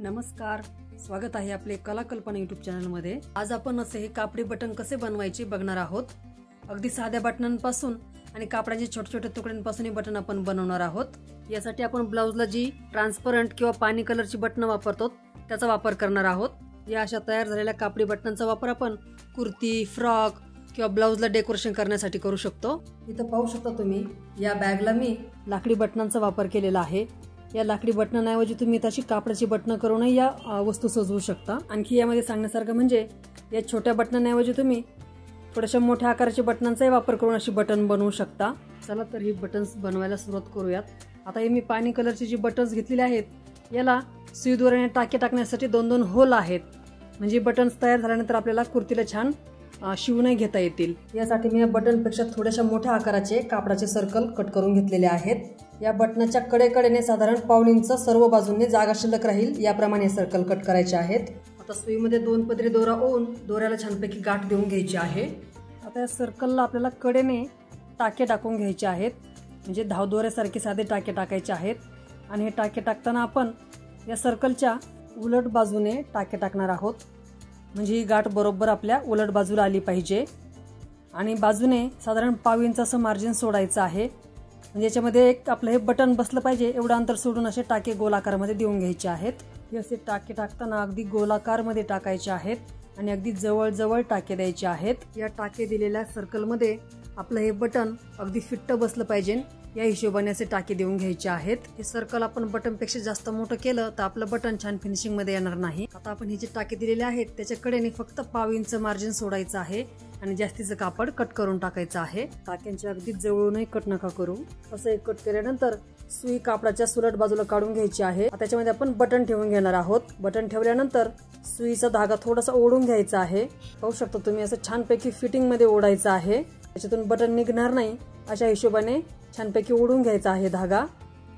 नमस्कार, स्वागत आहे आपले कला कल्पना यूट्यूब चॅनल मध्ये। आज आपण असे हे कापडी बटन कसे बनवायचे बघणार आहोत। अगदी साध्या बटनांपासून आणि कापडाचे छोटे छोटे तुकड्यांपासून हे बटन आपण बनवणार आहोत। यासाठी आपण ब्लाउजला जी ट्रान्सपरंट किंवा पाणी कलरची बटन वापरतो त्याचा वापर करणार आहोत। या अशा तयार झालेल्या कापडी बटनांचा वापर आपण कुर्ती, फ्रॉक किंवा ब्लाउजला डेकोरेशन करण्यासाठी करू शकतो। इथं पाहू शकता तुम्ही, या बॅगला मी लाकडी बटनांचा वापर केलेला आहे। या लाकडी बटनांऐवजी तुम्ही तशी कापडाची बटन करूनही या वस्तू सजवू शकता। आणखी यामध्ये सांगण्यासारखं म्हणजे या छोट्या बटनांऐवजी तुम्ही थोड्याशा मोठ्या आकाराच्या बटनांचाही वापर करून अशी बटन बनवू शकता। चला तर ही बटन्स बनवायला सुरुवात करूयात। आता हे मी पाणी कलरची जी बटन्स घेतलेली आहेत, याला सुई दोऱ्याने टाके टाकण्यासाठी दोन दोन होल आहेत, म्हणजे बटन्स तयार झाल्यानंतर आपल्याला कुर्तीला छान शिवूनही घेता येतील। यासाठी मी या बटन पेक्षा थोड्याशा मोठ्या आकाराचे कापडाचे सर्कल कट करून घेतलेले आहेत। या बटनाच्या कडेकडेने साधारण पाऊण इंच सर्व बाजूंनी जागा शिल्लक राहील याप्रमाणे सर्कल कट करायचे आहेत। आता सुईमध्ये 2 पदरी दोरा ओवून दोऱ्याला छानपैकी गाठ देऊन घ्यायची आहे। आता या सर्कलला आपल्याला कडेने टाके टाकून घ्यायचे आहेत, म्हणजे धाव दोऱ्यासारखे साधे टाके टाकायचे आहेत। आणि हे टाके टाकताना आपण या सर्कलच्या उलट बाजूने टाके टाकणार आहोत, म्हणजे ही गाठ बरोबर आपल्या उलट बाजूला आली पाहिजे। आणि बाजूने साधारण पाव इंच असं मार्जिन सोडायचं आहे, म्हणजे याच्यामध्ये एक आपलं हे बटन बसलं पाहिजे एवढं अंतर सोडून असे टाके गोलाकारमध्ये देऊन घ्यायचे आहेत। हे असे टाके टाकताना अगदी गोलाकारमध्ये टाकायचे आहेत आणि अगदी जवळ जवळ टाके द्यायचे आहेत। या टाके दिलेल्या सर्कलमध्ये आपलं हे बटन अगदी फिट्ट बसलं पाहिजे या हिशोबाने असे टाके देऊन घ्यायचे आहेत। हे सर्कल आपण बटन पेक्षा जास्त मोठं केलं तर आपलं बटन छान फिनिशिंग मध्ये येणार नाही। आता आपण हे जे टाके दिलेले आहेत त्याच्याकडेने फक्त पाव इंच मार्जिन सोडायचं आहे आणि जास्तीचं कापड कट करून टाकायचं आहे। टाक्यांच्या अगदी जवळूनही कट नका करू। असं एक कट केल्यानंतर सुई कापडाच्या सुलट बाजूला काढून घ्यायची आहे। त्याच्यामध्ये आपण बटन ठेवून घेणार आहोत। बटन ठेवल्यानंतर सुईचा धागा थोडासा ओढून घ्यायचा आहे। पाहू शकता तुम्ही, असं छानपैकी फिटिंग मध्ये ओढायचं आहे, त्याच्यातून बटन निघणार नाही अशा हिशोबाने छानपैकी ओढून घ्यायचा आहे धागा।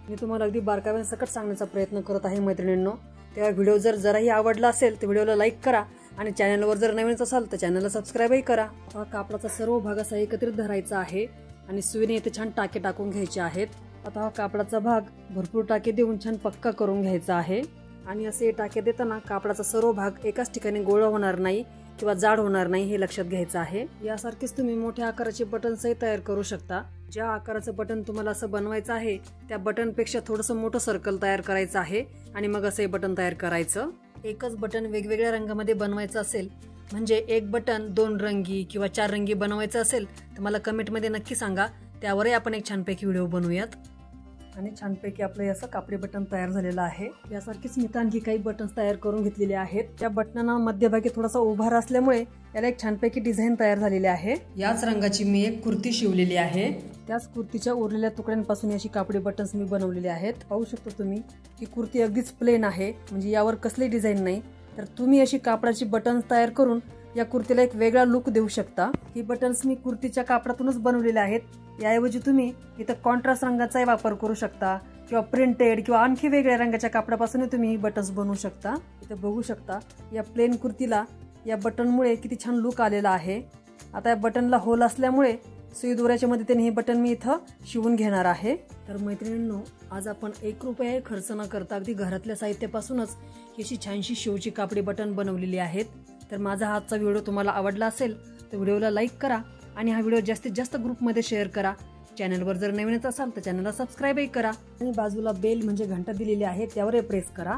मी तुम्हाला अगदी बारकाव्याने सकट सांगण्याचा प्रयत्न करत आहे मैत्रिणींनो। तेव्हा व्हिडिओ जराही आवडला असेल तर व्हिडिओला लाईक करा आणि चॅनलवर जर नवीनच असाल तर चॅनलला सबस्क्राईबही करा। हा कापडाचा सर्व भाग असा एकत्रित धरायचा आहे आणि सुईने इथे छान टाके टाकून घ्यायचे आहेत। आता हा कापडाचा भाग भरपूर टाके देऊन छान पक्का करून घ्यायचा आहे। आणि असे टाके देताना कापडाचा सर्व भाग एकाच ठिकाणी गोळा होणार नाही किंवा जाड होणार नाही हे लक्षात घ्यायचं आहे। यासारखेच तुम्ही मोठ्या आकाराचे बटन्सही तयार करू शकता। ज्या आकाराचं बटन तुम्हाला असं बनवायचं आहे त्या बटन पेक्षा थोडंसं मोठं सर्कल तयार करायचं आहे आणि मग असं बटन तयार करायचं। एकच बटन वेगवेगळ्या रंगामध्ये बनवायचं असेल, म्हणजे एक बटन 2 रंगी किंवा 4 रंगी बनवायचं असेल तर मला कमेंटमध्ये नक्की सांगा, त्यावरही आपण एक छानपैकी व्हिडिओ बनवूयात। आणि छानपैकी आपलं असं कापडी बटन तयार झालेलं आहे। यासारखीच मी आणखी काही बटन्स तयार करून घेतलेले आहेत। या बटनांना मध्यभागी थोडासा उभार असल्यामुळे याला एक छानपैकी डिझाईन तयार झालेली आहे। याच रंगाची मी एक कुर्ती शिवलेली आहे। त्याच कुर्तीच्या उरलेल्या तुकड्यांपासून अशी कापडी बटन्स मी बनवलेली आहेत। पाहू शकता तुम्ही, ही कुर्ती अगदीच प्लेन आहे, म्हणजे यावर कसली डिझाईन नाही। तर तुम्ही अशी कापडाची बटन्स तयार करून या कुर्तीला एक वेगळा लुक देऊ शकता। ही बटन्स मी कुर्तीच्या कापडातूनच बनवलेले आहेत। याऐवजी तुम्ही इथं कॉन्ट्रास्ट रंगाचाही वापर करू शकता किंवा प्रिंटेड किंवा आणखी वेगळ्या रंगाच्या कापडापासून तुम्ही ही बटन्स बनवू शकता। इथं बघू शकता, या प्लेन कुर्तीला या बटनमुळे किती छान लुक आलेला आहे। आता या बटनला होल असल्यामुळे सुई दोऱ्याच्या मदतीने हे बटन मी इथं शिवून घेणार आहे। तर मैत्रिणींनो, आज आपण 1 रुपया खर्च न करता अगदी घरातल्या साहित्यापासूनच अशी छानशी शोची कापडी बटन बनवलेली आहेत। तर माझा आजचा व्हिडिओ तुम्हाला आवडला असेल तर व्हिडिओला लाईक करा आणि हा व्हिडिओ जास्तीत जास्त ग्रुपमध्ये शेअर करा। चॅनलवर जर नवीनच असाल तर चॅनलला सबस्क्राईबही करा आणि बाजूला बेल म्हणजे घंटा दिलेली आहे त्यावरही प्रेस करा,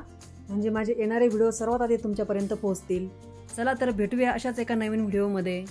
म्हणजे माझे येणारे व्हिडिओ सर्वात आधी तुमच्यापर्यंत पोहोचतील। चला तर भेटूया अशाच एका नवीन व्हिडिओमध्ये।